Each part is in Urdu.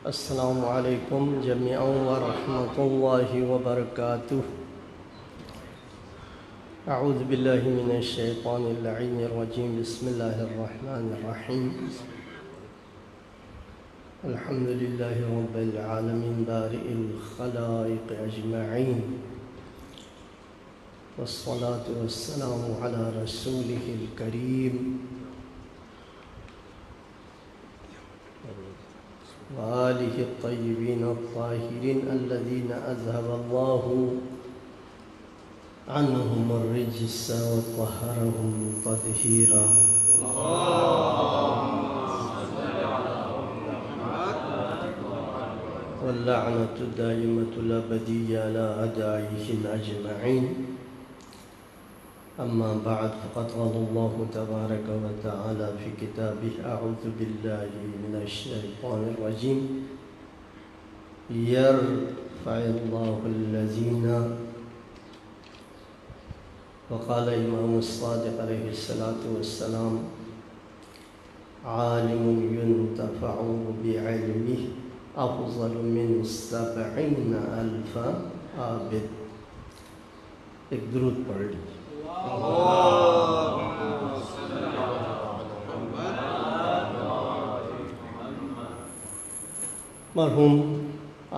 السلام علیکم جميعا ورحمۃ اللہ وبرکاتہ۔ اعوذ باللہ من الشیطان اللعین الرجیم، بسم اللہ الرحمن الرحیم۔ الحمد للہ رب العالمین بارئ الخلائق اجمعین، والصلاة والسلام علی رسولہ الکریم وآلہ الطیبین الطاہرین الذین اذہب اللہ عنہم الرجس وطہرہم تطہیرا۔ واللعنۃ الدائمۃ الابدیہ علی اعدائہم اجمعین۔ اما بعد، فقد قال اللہ تبارک و تعالی فی کتابہ: اعوذ باللہ من الشیطان الرجیم، یرفع اللہ الذین، وقال امام الصادق علیہ الصلاة والسلام: عالم ينتفع بعلمه افضل من 70,000 عابد۔ ایک درود پڑھ لی۔ مرحوم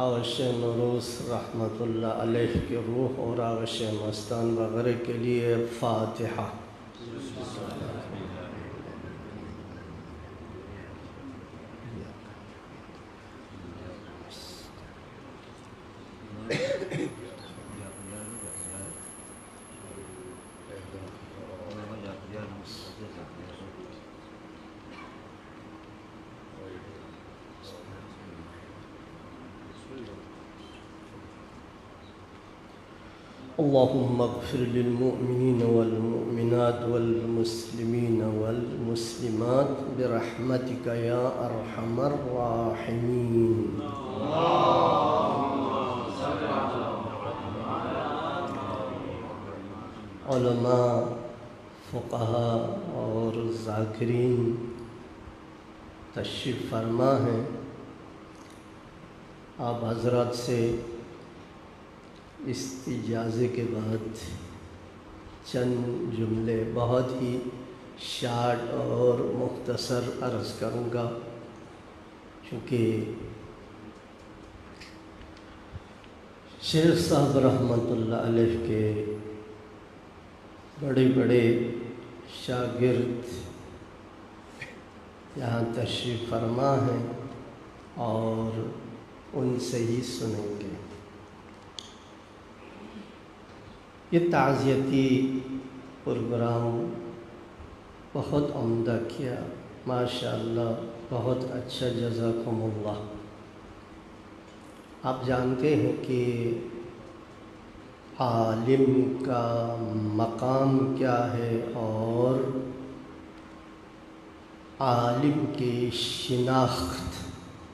آغاش نوروز رحمۃ اللہ علیہ کی روح اور آغاش مستان وغیرہ کے لیے فاتحہ۔ اللہم اغفر للمؤمنین والمؤمنات والمسلمین والمسلمات برحمتک یا ارحم الراحمین۔ علماء، فقہاء اور ذاکرین تشریف فرما ہیں۔ آپ حضرات سے استجازے کے بعد چند جملے بہت ہی شارٹ اور مختصر عرض کروں گا، چونکہ شیخ صاحب رحمۃ اللہ علیہ کے بڑے بڑے شاگرد یہاں تشریف فرما ہیں اور ان سے ہی سنیں گے۔ یہ تعزیتی پروگرام بہت عمدہ کیا، ماشاءاللہ، بہت اچھا، جزاکم اللہ۔ آپ جانتے ہیں کہ عالم کا مقام کیا ہے اور عالم کی شناخت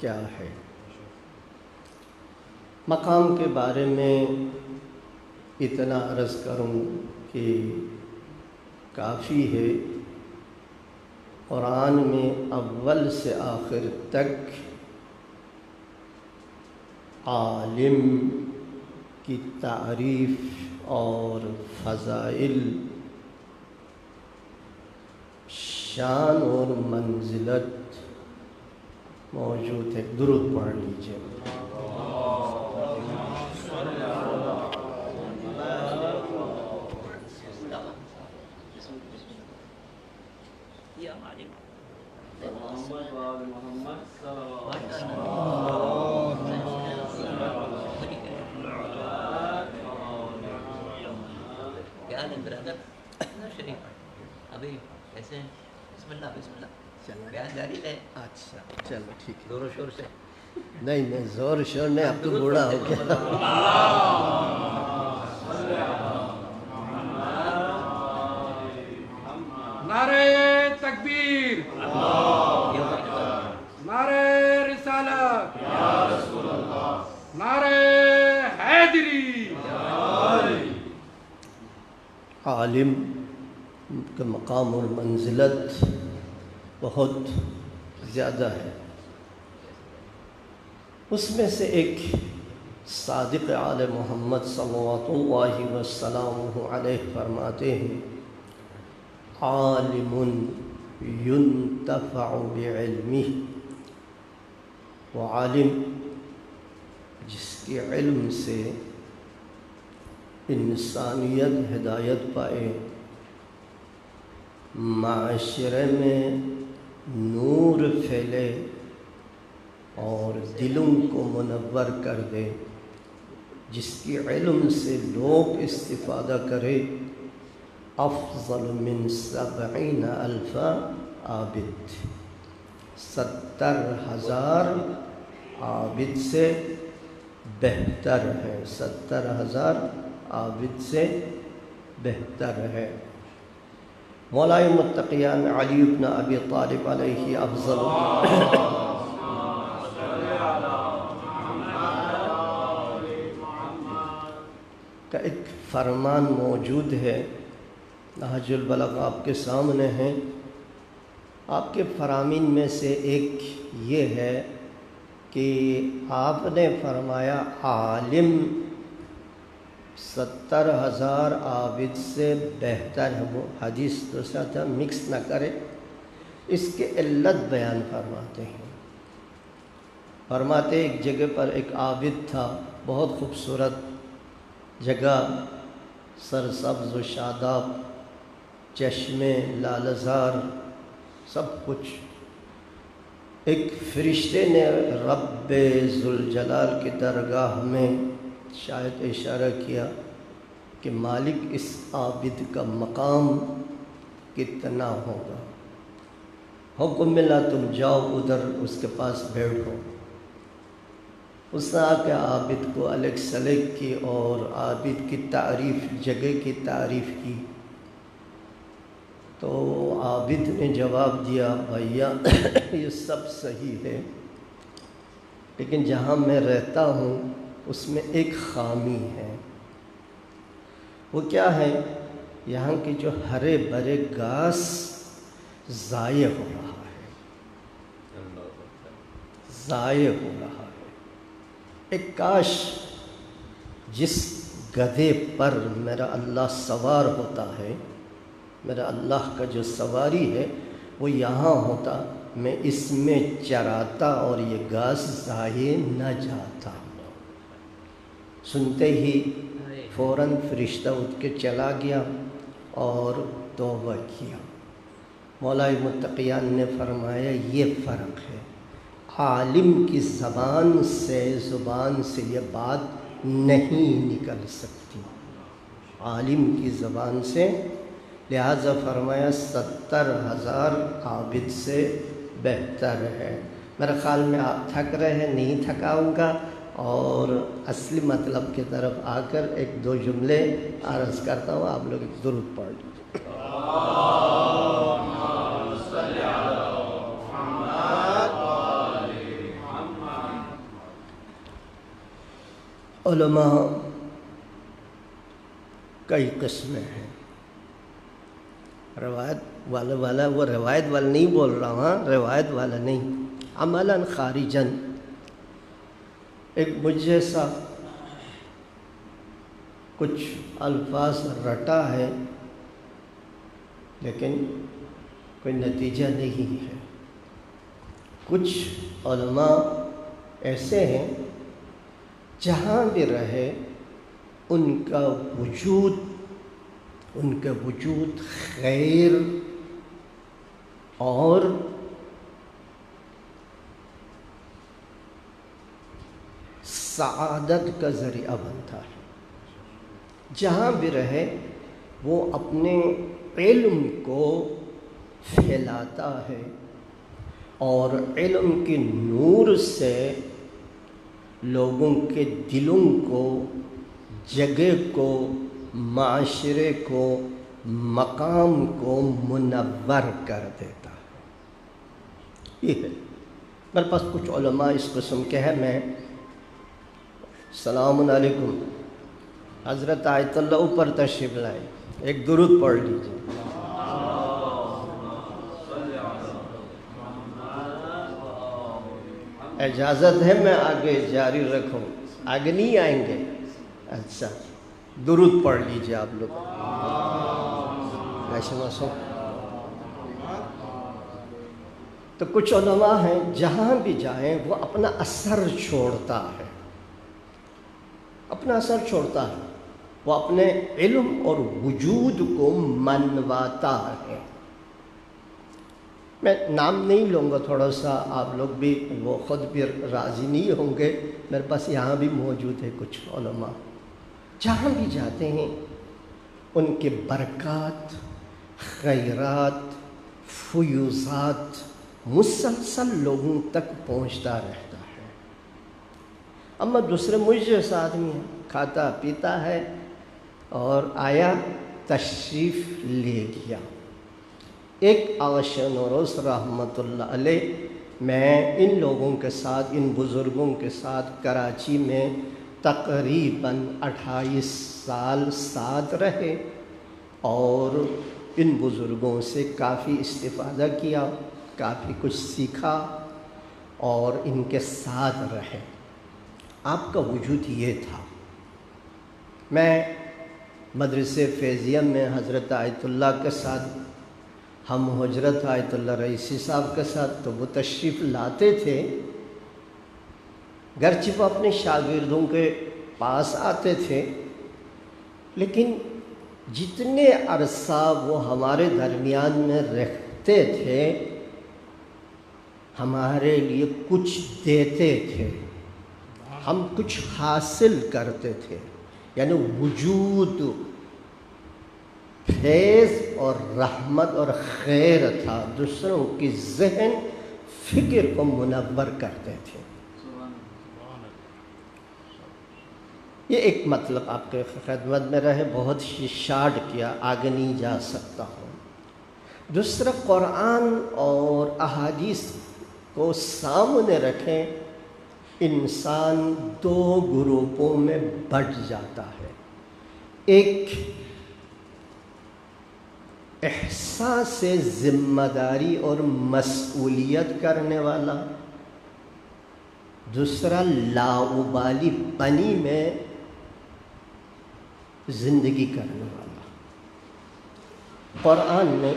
کیا ہے۔ مقام کے بارے میں اتنا عرض کروں کہ کافی ہے، قرآن میں اول سے آخر تک عالم کی تعریف اور فضائل، شان اور منزلت موجود ہے۔ درود پڑھ لیجیے۔ ابھی ایسے بسم اللہ بسم اللہ بیان جاری ہے۔ اچھا چلو ٹھیک ہے۔ زور و شور سے نہیں زور و شور نہیں، اب تو بوڑھا ہو گیا۔ نعرہ تکبیر، نعرہ رسالت، نعرہ حیدری۔ عالم کا مقام اور منزلت بہت زیادہ ہے۔ اس میں سے ایک صادق آل محمد صلوات اللہ وسلم علیہ فرماتے ہیں، عالم ينتفع بعلمه، وہ عالم جس کے علم سے انسانیت ہدایت پائے، معاشرے میں نور پھیلے اور دلوں کو منور کر دے، جس کی علم سے لوگ استفادہ کرے، افضل من 70,000 عابد، 70,000 عابد سے بہتر ہے، 70,000 عابد سے بہتر ہے۔ مولا متقیان علی بن ابی طالب علیہ افضل کا ایک فرمان موجود ہے، نہج البلاغہ آپ کے سامنے ہیں۔ آپ کے فرامین میں سے ایک یہ ہے کہ آپ نے فرمایا عالم 70,000 عابد سے بہتر ہے۔ وہ حدیث دوسرا تھا، مکس نہ کرے، اس کے علت بیان فرماتے ہیں۔ فرماتے ایک جگہ پر ایک عابد تھا، بہت خوبصورت جگہ، سرسبز و شاداب، چشمے لالزار، سب کچھ۔ ایک فرشتے نے رب ذوالجلال کی درگاہ میں شاید اشارہ کیا کہ مالک اس عابد کا مقام کتنا ہوگا۔ حکم ملا تم جاؤ ادھر اس کے پاس بیٹھو۔ اس نے آ کے عابد کو الگ سلگ کی اور عابد کی تعریف، جگہ کی تعریف کی۔ تو عابد نے جواب دیا، بھیا یہ سب صحیح ہے، لیکن جہاں میں رہتا ہوں اس میں ایک خامی ہے۔ وہ کیا ہے؟ یہاں کی جو ہرے بھرے گھاس ضائع ہو رہا ہے، ضائع ہو رہا ہے۔ ایک کاش جس گدھے پر میرا اللہ سوار ہوتا ہے، میرا اللہ کا جو سواری ہے وہ یہاں ہوتا، میں اس میں چراتا اور یہ گھاس ضائع نہ جاتا۔ سنتے ہی فوراً فرشتہ اٹھ کے چلا گیا اور توبہ کیا۔ مولا متقیان نے فرمایا یہ فرق ہے، عالم کی زبان سے یہ بات نہیں نکل سکتی، عالم کی زبان سے، لہذا فرمایا 70,000 عابد سے بہتر ہے۔ میرے خیال میں آپ تھک رہے ہیں، نہیں تھکاؤں گا، اور اصلی مطلب کی طرف آ کر ایک دو جملے عرض کرتا ہوں، آپ لوگ ایک درود پڑھ لیجیے۔ علماء کئی قسمیں ہیں، روایت والا وہ روایت والا نہیں بول رہا ہوں، ہاں روایت والا نہیں، عملاً خارجاً۔ ایک مجھ جیسا کچھ الفاظ رٹا ہے لیکن کوئی نتیجہ نہیں ہے۔ کچھ علماء ایسے ہیں جہاں بھی رہے ان کا وجود خیر اور سعادت کا ذریعہ بنتا ہے۔ جہاں بھی رہے وہ اپنے علم کو پھیلاتا ہے اور علم کے نور سے لوگوں کے دلوں کو، جگہ کو، معاشرے کو، مقام کو منور کر دیتا ہے۔ یہ ہے میرے پاس کچھ علماء اس قسم کے ہیں۔ میں السلام علیکم، حضرت آیت اللہ اوپر تشریف لائیں، ایک درود پڑھ لیجیے۔ اجازت ہے میں آگے جاری رکھوں؟ آگے نہیں آئیں گے؟ اچھا، درود پڑھ لیجئے آپ لوگ۔ تو کچھ علماء ہیں جہاں بھی جائیں وہ اپنا اثر چھوڑتا ہے، اپنا اثر چھوڑتا ہے، وہ اپنے علم اور وجود کو منواتا ہے۔ میں نام نہیں لوں گا، تھوڑا سا آپ لوگ بھی وہ خود بھی راضی نہیں ہوں گے، میرے پاس یہاں بھی موجود ہے کچھ علماء، جہاں بھی جاتے ہیں ان کے برکات، خیرات، فیوضات مسلسل لوگوں تک پہنچتا رہتا ہے۔ اما دوسرے مجھ جیسا آدمی ہے، کھاتا پیتا ہے اور آیا تشریف لے گیا۔ ایک آغا نوروز رحمۃ اللہ علیہ، میں ان لوگوں کے ساتھ، ان بزرگوں کے ساتھ کراچی میں تقریباً 28 سال ساتھ رہے اور ان بزرگوں سے کافی استفادہ کیا، کافی کچھ سیکھا اور ان کے ساتھ رہے۔ آپ کا وجود یہ تھا۔ میں مدرسے فیضیہ میں حضرت آیت اللہ کے ساتھ، ہم حضرت آیت اللہ رئیسی صاحب کے ساتھ، تو وہ تشریف لاتے تھے، گرچہ وہ اپنے شاگردوں کے پاس آتے تھے، لیکن جتنے عرصہ وہ ہمارے درمیان میں رہتے تھے ہمارے لیے کچھ دیتے تھے، ہم کچھ حاصل کرتے تھے، یعنی وجود، فیض اور رحمت اور خیر تھا، دوسروں کی ذہن فکر کو منور کرتے تھے۔ یہ ایک مطلب آپ کے خدمت میں رہے، بہت ہی شارٹ کیا، آگے نہیں جا سکتا ہوں۔ دوسرا، قرآن اور احادیث کو سامنے رکھیں، انسان دو گروپوں میں بٹ جاتا ہے۔ ایک احساس ذمہ داری اور مسئولیت کرنے والا، دوسرا لاابالی پنی میں زندگی کرنے والا۔ قرآن نے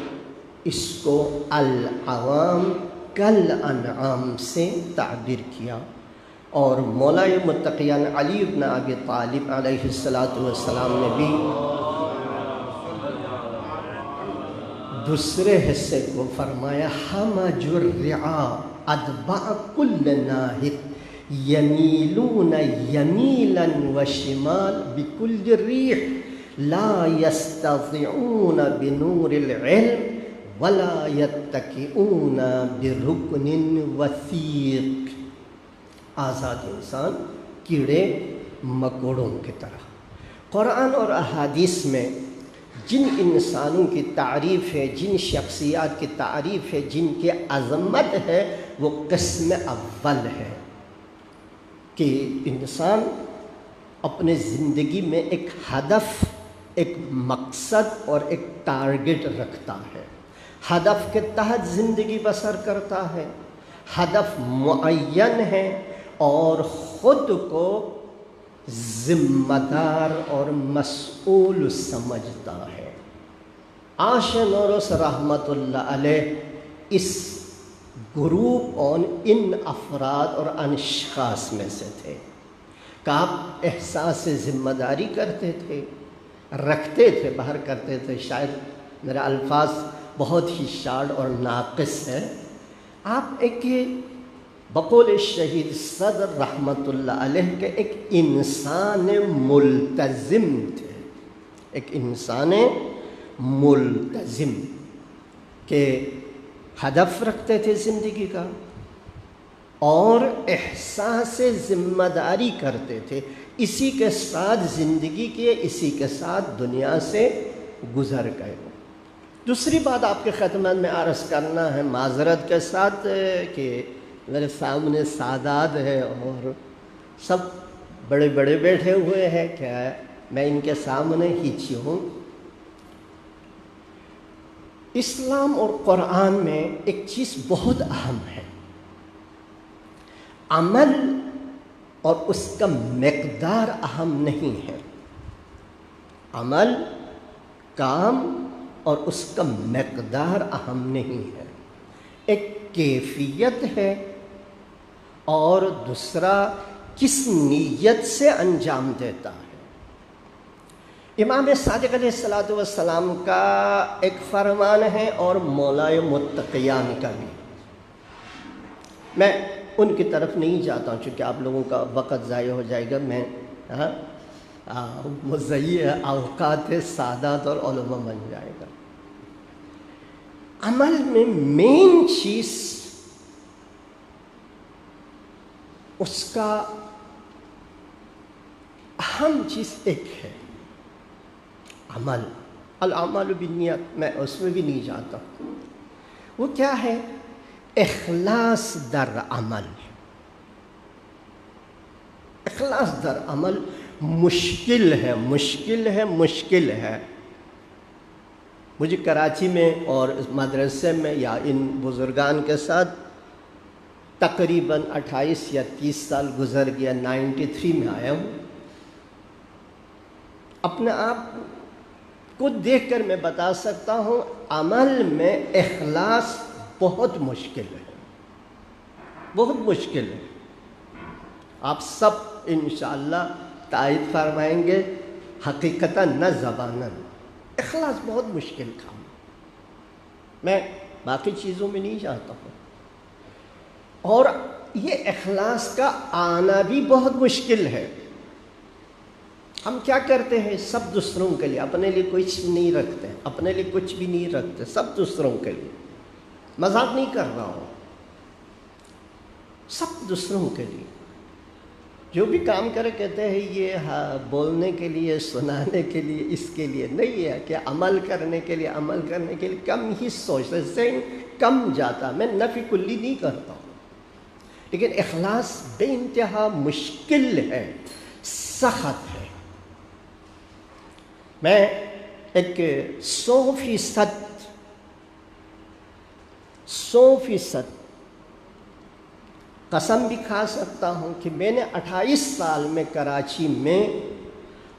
اس کو العوام کالانعام سے تعبیر کیا، اور مولا متقیان علی بن ابی طالب علیہ السلام نے بھی دوسرے حصے کو فرمایا، حمج الرعا اتبع کل ناہق یمیلون یمیلا وشمال بکل ریح لا یستطیعون بنور العلم ولا یتکئون برکن وثیق۔ آزاد انسان کیڑے مکوڑوں کی طرح۔ قرآن اور احادیث میں جن انسانوں کی تعریف ہے، جن شخصیات کی تعریف ہے، جن کی عظمت ہے، وہ قسم اول ہے کہ انسان اپنے زندگی میں ایک ہدف، ایک مقصد اور ایک ٹارگٹ رکھتا ہے، ہدف کے تحت زندگی بسر کرتا ہے، ہدف معین ہے اور خود کو ذمہ دار اور مسئول سمجھتا ہے۔ آغا نوروز رحمۃ اللہ علیہ اس گروپ اور ان افراد اور اشخاص میں سے تھے کہ آپ احساس ذمہ داری کرتے تھے، رکھتے تھے، باہر کرتے تھے۔ شاید میرے الفاظ بہت ہی شارٹ اور ناقص ہے۔ آپ ایک بقول شہید صدر رحمۃ اللہ علیہ کے ایک انسان ملتزم تھے، ایک انسان ملتزم کہ ہدف رکھتے تھے زندگی کا اور احساس ذمہ داری کرتے تھے، اسی کے ساتھ زندگی کے، اسی کے ساتھ دنیا سے گزر گئے۔ دوسری بات آپ کے خدمت میں عرض کرنا ہے معذرت کے ساتھ کہ میرے سامنے سادات ہے اور سب بڑے بڑے بیٹھے ہوئے ہیں، کیا میں ان کے سامنے ہی ہوں۔ اسلام اور قرآن میں ایک چیز بہت اہم ہے، عمل اور اس کا مقدار اہم نہیں ہے. عمل، کام اور اس کا مقدار اہم نہیں ہے. ایک کیفیت ہے اور دوسرا کس نیت سے انجام دیتا ہے. امام صادق علیہ السلام کا ایک فرمان ہے اور مولائے متقیان کا بھی. میں ان کی طرف نہیں جاتا ہوں چونکہ آپ لوگوں کا وقت ضائع ہو جائے گا. میں مضیع اوقات سادات اور علماء بن جائے گا. عمل میں مین چیز اس کا اہم چیز ایک ہے عمل. الاعمال بالنیات، میں اس میں بھی نہیں جاتا. وہ کیا ہے؟ اخلاص در عمل. اخلاص در عمل مشکل ہے، مشکل ہے، مشکل ہے. مجھے کراچی میں اور مدرسے میں یا ان بزرگان کے ساتھ تقریباً 28 یا 30 سال گزر گیا. 93 میں آیا ہوں. اپنے آپ کو دیکھ کر میں بتا سکتا ہوں عمل میں اخلاص بہت مشکل ہے، بہت مشکل ہے. آپ سب انشاءاللہ تائید فرمائیں گے، حقیقتاً نہ زباناً. اخلاص بہت مشکل کام. میں باقی چیزوں میں نہیں جاتا ہوں. اور یہ اخلاص کا آنا بھی بہت مشکل ہے. ہم کیا کرتے ہیں؟ سب دوسروں کے لیے، اپنے لیے کچھ نہیں رکھتے، اپنے لیے کچھ بھی نہیں رکھتے، سب دوسروں کے لیے. مذاق نہیں کر رہا ہوں، سب دوسروں کے لیے. جو بھی کام کرے کہتے ہیں یہ بولنے کے لیے، سنانے کے لیے، اس کے لیے نہیں ہے کہ عمل کرنے کے لیے. عمل کرنے کے لیے کم ہی سوچتے، ذہن کم جاتا. میں نفی کلی نہیں کرتا ہوں، لیکن اخلاص بے انتہا مشکل ہے، سخت ہے. میں ایک 100% قسم بھی کھا سکتا ہوں کہ میں نے 28 سال میں کراچی میں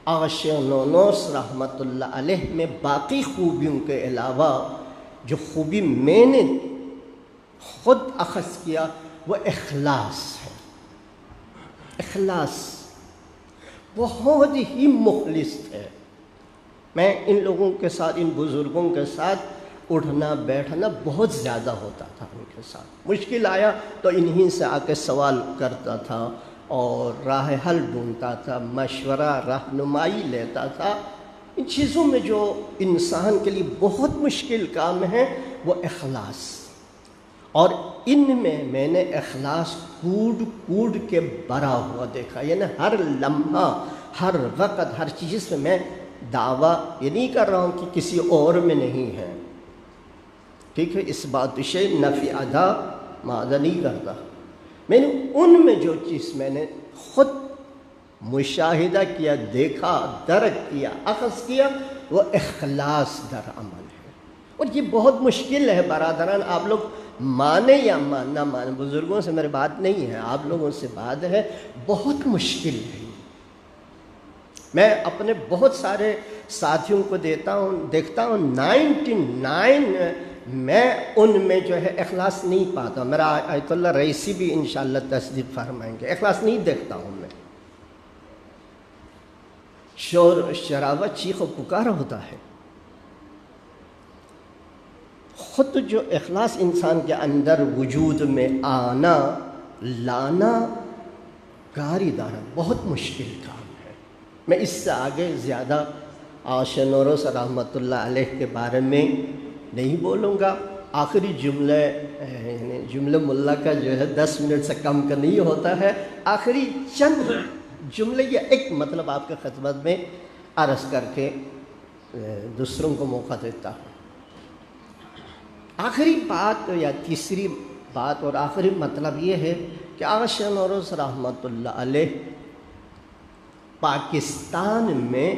آغا شیخ نونوس رحمۃ اللہ علیہ میں باقی خوبیوں کے علاوہ جو خوبی میں نے خود اخذ کیا وہ اخلاص ہے. اخلاص بہت ہی مخلص ہے. میں ان لوگوں کے ساتھ، ان بزرگوں کے ساتھ اٹھنا بیٹھنا بہت زیادہ ہوتا تھا. ان کے ساتھ مشکل آیا تو انہی سے آ کے سوال کرتا تھا اور راہ حل ڈھونڈتا تھا، مشورہ، رہنمائی لیتا تھا. ان چیزوں میں جو انسان کے لیے بہت مشکل کام ہے وہ اخلاص. اور ان میں نے اخلاص کوڈ کے بھرا ہوا دیکھا. یعنی ہر لمحہ، ہر وقت، ہر چیز میں میں دعویٰ یہ نہیں کر رہا ہوں کہ کسی اور میں نہیں ہے. ٹھیک ہے، اس بات شے نفی ادا مادہ نہیں کرتا. میں نے ان میں جو چیز میں نے خود مشاہدہ کیا، دیکھا، درک کیا، اخذ کیا، وہ اخلاص در عمل ہے. اور یہ بہت مشکل ہے برادران. آپ لوگ مانے یا نہ مانے، بزرگوں سے میری بات نہیں ہے، آپ لوگوں سے بات ہے. بہت مشکل ہے. میں اپنے بہت سارے ساتھیوں کو دیکھتا ہوں 99 میں ان میں جو ہے اخلاص نہیں پاتا. میرا آیت اللہ رئیسی بھی انشاءاللہ تصدیق فرمائیں گے. اخلاص نہیں دیکھتا ہوں میں. شور شرابہ، چیخ و پکار ہوتا ہے. خود جو اخلاص انسان کے اندر وجود میں آنا، لانا، کاری دانا بہت مشکل کام ہے. میں اس سے آگے زیادہ آغا نورس رحمۃ اللہ علیہ کے بارے میں نہیں بولوں گا. آخری یعنی جملہ ملا کا جو ہے 10 منٹ سے کم کا نہیں ہوتا ہے. آخری چند جملے یا ایک مطلب آپ کے خدمت میں عرض کر کے دوسروں کو موقع دیتا ہوں. آخری بات یا تیسری بات اور آخری مطلب یہ ہے کہ آغا شیخ نورس رحمۃ اللہ علیہ پاکستان میں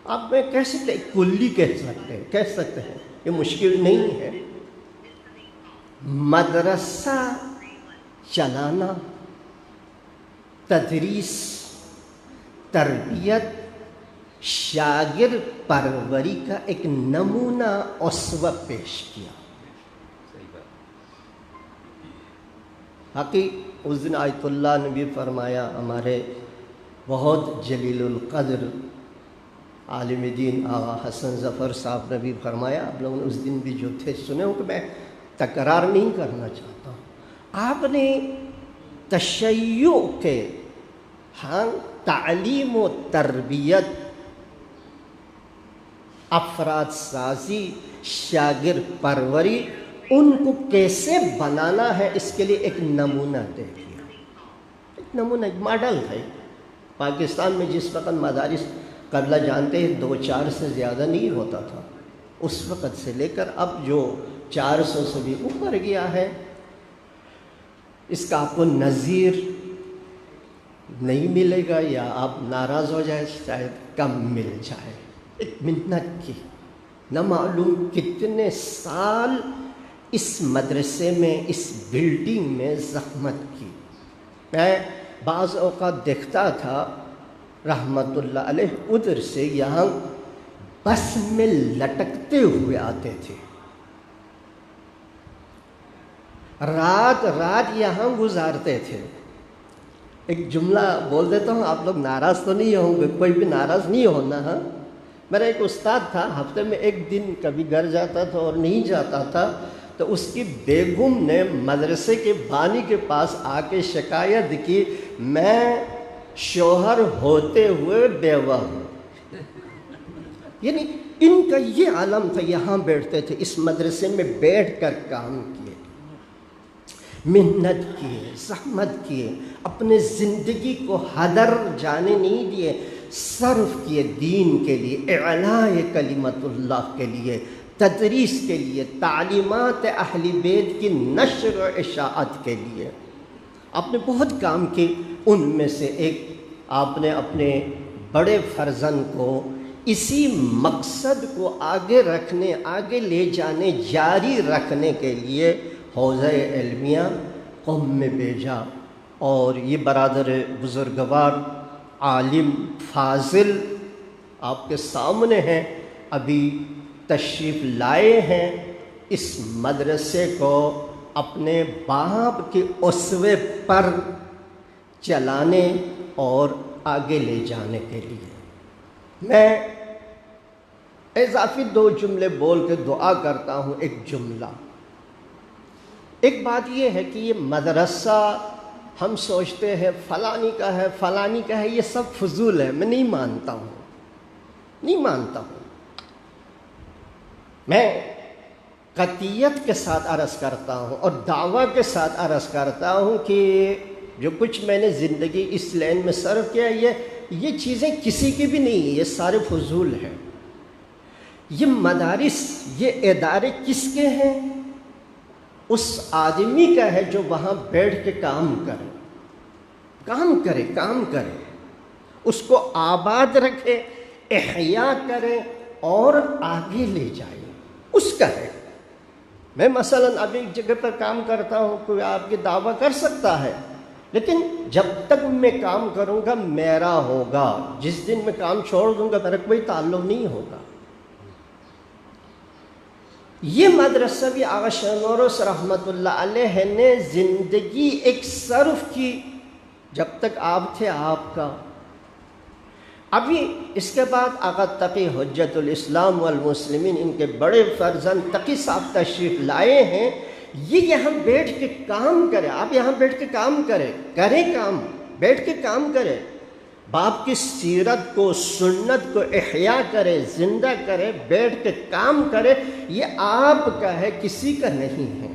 آپ میں کہہ سکتے ہیں، کلی کہہ سکتے ہیں، یہ مشکل نہیں ہے. مدرسہ چلانا تدریس، تربیت، شاگرد پروری کا ایک نمونہ اسوہ پیش کیا۔ صحیح بات۔ باقی اس دن آیت اللہ نے بھی فرمایا، ہمارے بہت جلیل القدر عالم دین آغا حسن ظفر صاحب نے بھی فرمایا، آپ لوگوں نے اس دن بھی جو تھے سنے ہوں، کہ میں تکرار نہیں کرنا چاہتا ہوں۔ آپ نے تشیع کے تعلیم و تربیت، افراد سازی، شاگرد پروری، ان کو کیسے بنانا ہے اس کے لیے ایک نمونہ دے دیا، ایک نمونہ، ایک ماڈل ہے۔ پاکستان میں جس وقت مدارس قبلہ جانتے ہیں 2-4 سے زیادہ نہیں ہوتا تھا، اس وقت سے لے کر اب جو 400 سے بھی اوپر گیا ہے، اس کا آپ کو نظیر نہیں ملے گا، یا آپ ناراض ہو جائے، شاید کم مل جائے۔ ایک محنت کی، نہ معلوم کتنے سال اس مدرسے میں، اس بلڈنگ میں زحمت کی۔ میں بعض اوقات دیکھتا تھا رحمت اللہ علیہ ادھر سے یہاں بس میں لٹکتے ہوئے آتے تھے، رات رات یہاں گزارتے تھے۔ ایک جملہ بول دیتا ہوں، آپ لوگ ناراض تو نہیں ہوں گے، کوئی بھی ناراض نہیں ہونا۔ ہاں، میرا ایک استاد تھا، ہفتے میں ایک دن کبھی گھر جاتا تھا اور نہیں جاتا تھا، تو اس کی بیگم نے مدرسے کے بانی کے پاس آ کے شکایت کی، میں شوہر ہوتے ہوئے بیوہ ہوں۔ یعنی ان کا یہ عالم تھا، یہاں بیٹھتے تھے، اس مدرسے میں بیٹھ کر کام کیے، محنت کیے، زحمت کیے، اپنے زندگی کو ہدر جانے نہیں دیے، صرف کیے دین کے لیے، اعلاء کلمت اللہ کے لیے، تدریس کے لیے، تعلیمات اہل بیت کی نشر و اشاعت کے لیے۔ آپ نے بہت کام کی، ان میں سے ایک آپ نے اپنے بڑے فرزند کو اسی مقصد کو آگے رکھنے، آگے لے جانے، جاری رکھنے کے لیے حوزہ علمیہ قم میں بھیجا، اور یہ برادر بزرگوار عالم فاضل آپ کے سامنے ہیں، ابھی تشریف لائے ہیں، اس مدرسے کو اپنے باپ کے اسوے پر چلانے اور آگے لے جانے کے لیے۔ میں اضافی 2 جملے بول کے دعا کرتا ہوں۔ ایک جملہ، ایک بات یہ ہے کہ یہ مدرسہ ہم سوچتے ہیں فلانی کا ہے، فلانی کا ہے، یہ سب فضول ہے، میں نہیں مانتا ہوں، نہیں مانتا ہوں۔ میں قطعیت کے ساتھ عرض کرتا ہوں اور دعویٰ کے ساتھ عرض کرتا ہوں کہ جو کچھ میں نے زندگی اس لین میں صرف کیا، یہ چیزیں کسی کی بھی نہیں ہیں، یہ سارے فضول ہیں۔ یہ مدارس، یہ ادارے کس کے ہیں؟ اس آدمی کا ہے جو وہاں بیٹھ کے کام کرے، کام کرے، کام کرے، اس کو آباد رکھے، احیاء کرے اور آگے لے جائے، اس کا ہے۔ میں مثلاً اب ایک جگہ پر کام کرتا ہوں، کوئی آپ کی دعویٰ کر سکتا ہے، لیکن جب تک میں کام کروں گا میرا ہوگا، جس دن میں کام چھوڑ دوں گا میرا کوئی تعلق نہیں ہوگا۔ یہ مدرسہ بھی آغا شاہ نوروز رحمت اللہ علیہ نے زندگی ایک صرف کی، جب تک آپ تھے آپ کا۔ ابھی اس کے بعد آقا تقی حجت الاسلام والمسلمین، ان کے بڑے فرزند تقی صاحب تشریف لائے ہیں، یہ یہاں بیٹھ کے کام کرے، آپ یہاں بیٹھ کے کام کریں کام، بیٹھ کے کام کرے، باپ کی سیرت کو، سنت کو احیاء کرے، زندہ کرے، بیٹھ کے کام کرے۔ یہ آپ کا ہے، کسی کا نہیں ہے،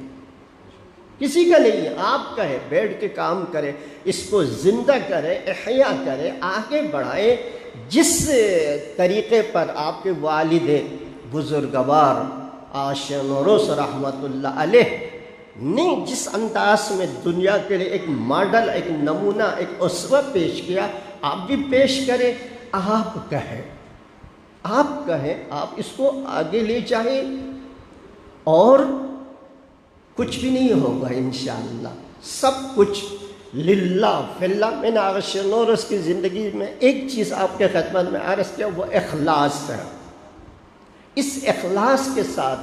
کسی کا نہیں ہے، آپ کا ہے۔ بیٹھ کے کام کرے، اس کو زندہ کرے، احیاء کرے، آگے بڑھائے، جس طریقے پر آپ کے والد بزرگوار آشا نوروز رحمت اللہ علیہ نے جس انداز میں دنیا کے لیے ایک ماڈل، ایک نمونہ، ایک اسوہ پیش کیا، آپ بھی پیش کریں۔ آپ کا ہے، آپ کا ہے، آپ اس کو آگے لے جائیں اور کچھ بھی نہیں ہوگا انشاءاللہ، سب کچھ للہ فی اللہ۔ میں نے عرش نورس کی زندگی میں ایک چیز آپ کے خدمت میں عرض کیا، وہ اخلاص ہے۔ اس اخلاص کے ساتھ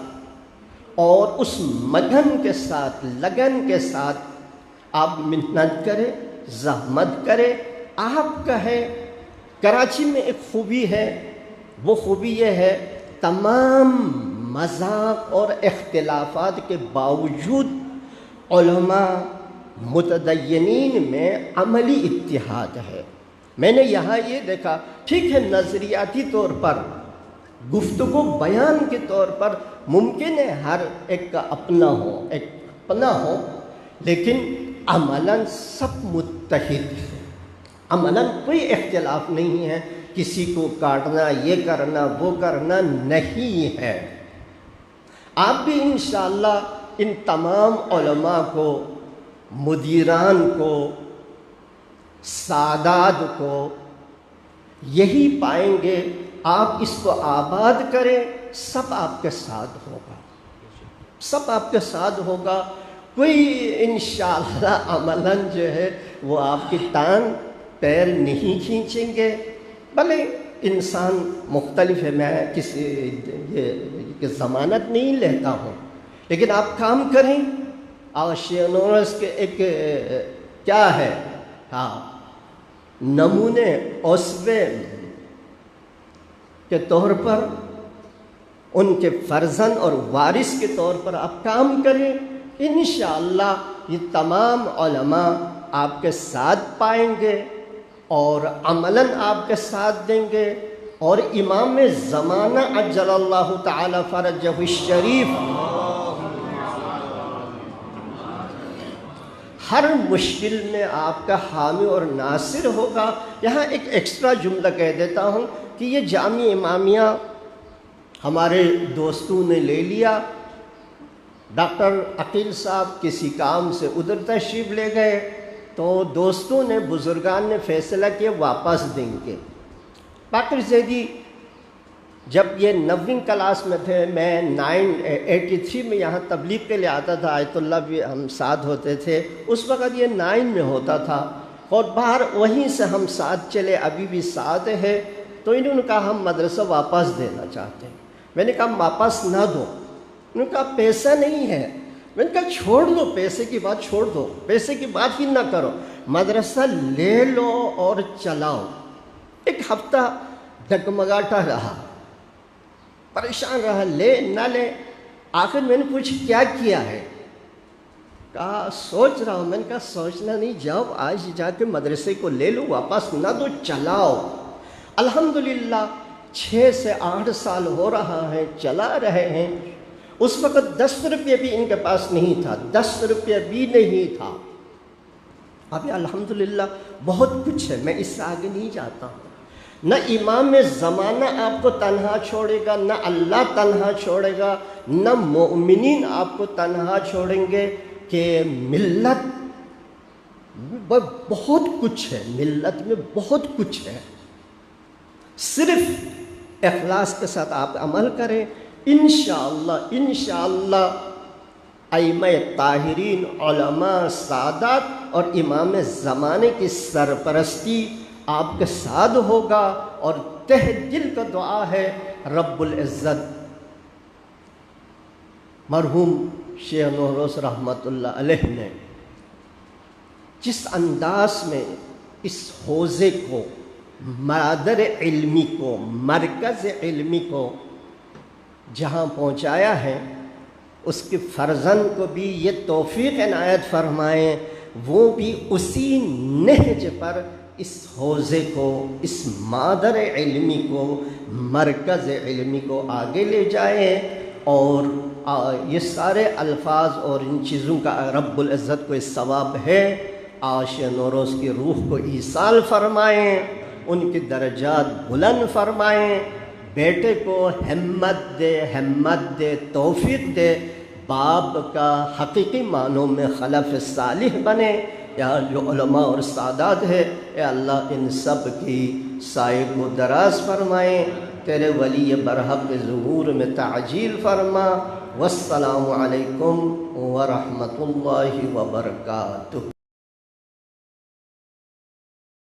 اور اس مگن کے ساتھ، لگن کے ساتھ آپ محنت کریں، زحمت کریں۔ آپ کا ہے کراچی میں ایک خوبی ہے، وہ خوبی یہ ہے تمام مذاق اور اختلافات کے باوجود علماء متدینین میں عملی اتحاد ہے۔ میں نے یہاں یہ دیکھا، ٹھیک ہے نظریاتی طور پر، گفتگو بیان کے طور پر ممکن ہے ہر ایک کا اپنا ہو، لیکن عملاً سب متحد ہے، عملاً کوئی اختلاف نہیں ہے، کسی کو کاٹنا، یہ کرنا، وہ کرنا نہیں ہے۔ آپ بھی انشاءاللہ ان تمام علماء کو، مدیران کو، سادات کو یہی پائیں گے۔ آپ اس کو آباد کریں، سب آپ کے ساتھ ہوگا، سب آپ کے ساتھ ہوگا۔ کوئی انشاءاللہ عملاً جو ہے وہ آپ کی ٹانگ پیر نہیں کھینچیں گے۔ بھلے انسان مختلف ہے، میں کسی یہ ضمانت نہیں لیتا ہوں، لیکن آپ کام کریں۔ آشیانورس کے ایک کیا ہے، نمونے اسوے کے طور پر، ان کے فرزند اور وارث کے طور پر آپ کام کریں۔ انشاءاللہ یہ تمام علماء آپ کے ساتھ پائیں گے اور عملاً آپ کے ساتھ دیں گے، اور امام زمانہ عجل اللہ تعالی فرجہ الشریف ہر مشکل میں آپ کا حامی اور ناصر ہوگا۔ یہاں ایک ایکسٹرا جملہ کہہ دیتا ہوں کہ یہ جامعہ امامیہ ہمارے دوستوں نے لے لیا، ڈاکٹر عقیل صاحب کسی کام سے ادھر تشریف لے گئے، تو دوستوں نے، بزرگان نے فیصلہ کیا واپس دیں گے۔ باقر زیدی جب یہ 9ویں کلاس میں تھے، میں 83 میں یہاں تبلیغ کے لیے آتا تھا، آیت اللہ بھی ہم ساتھ ہوتے تھے، اس وقت یہ 9 میں ہوتا تھا، اور باہر وہیں سے ہم ساتھ چلے، ابھی بھی ساتھ ہے۔ تو انہوں نے کہا ہم مدرسہ واپس دینا چاہتے ہیں۔ میں نے کہا واپس نہ دو۔ انہوں نے کہا پیسہ نہیں ہے۔ میں نے کہا چھوڑ دو، پیسے کی بات چھوڑ دو، پیسے کی بات ہی نہ کرو، مدرسہ لے لو اور چلاؤ۔ ایک ہفتہ ڈگمگاتا رہا، پریشان رہا، لے نہ لے۔ آخر میں نے پوچھا کیا کیا ہے؟ کہا سوچ رہا ہوں۔ میں نے کہا سوچنا نہیں، جاؤ آج جا کے مدرسے کو لے لو، واپس نہ دو، چلاؤ۔ الحمدللہ 6 سے 8 سال ہو رہا ہے، چلا رہے ہیں۔ اس وقت 10 روپے بھی ان کے پاس نہیں تھا، 10 روپے بھی نہیں تھا۔ ابھی الحمدللہ بہت کچھ ہے، میں اس سے آگے نہیں جاتا ہوں۔ نہ امام زمانہ آپ کو تنہا چھوڑے گا، نہ اللہ تنہا چھوڑے گا، نہ مومنین آپ کو تنہا چھوڑیں گے، کہ ملت بہت کچھ ہے، ملت میں بہت کچھ ہے۔ صرف اخلاص کے ساتھ آپ عمل کریں، انشاءاللہ ائمہ طاہرین، علماء، سادات اور امام زمانے کی سرپرستی آپ کے ساتھ ہوگا، اور تہ دل کا دعا ہے رب العزت مرحوم شیخ نوروز رحمۃ اللہ علیہ نے جس انداز میں اس حوزے کو، مادر علمی کو، مرکز علمی کو جہاں پہنچایا ہے، اس کے فرزند کو بھی یہ توفیق عنایت فرمائیں، وہ بھی اسی نہج پر اس حوزے کو، اس مادر علمی کو، مرکز علمی کو آگے لے جائیں، اور یہ سارے الفاظ اور ان چیزوں کا رب العزت کو اس ثواب ہے۔ عاشق نوروز کی روح کو ایصال فرمائیں، ان کے درجات بلند فرمائیں، بیٹے کو ہمت دے، توفیق دے، باپ کا حقیقی معنوں میں خلف صالح بنے۔ یا جو علماء اور سادات ہے، اے اللہ ان سب کی سائے کو دراز فرمائیں، تیرے ولی برحق ظہور میں تعجیل فرما۔ والسلام علیکم ورحمۃ اللہ وبرکاتہ۔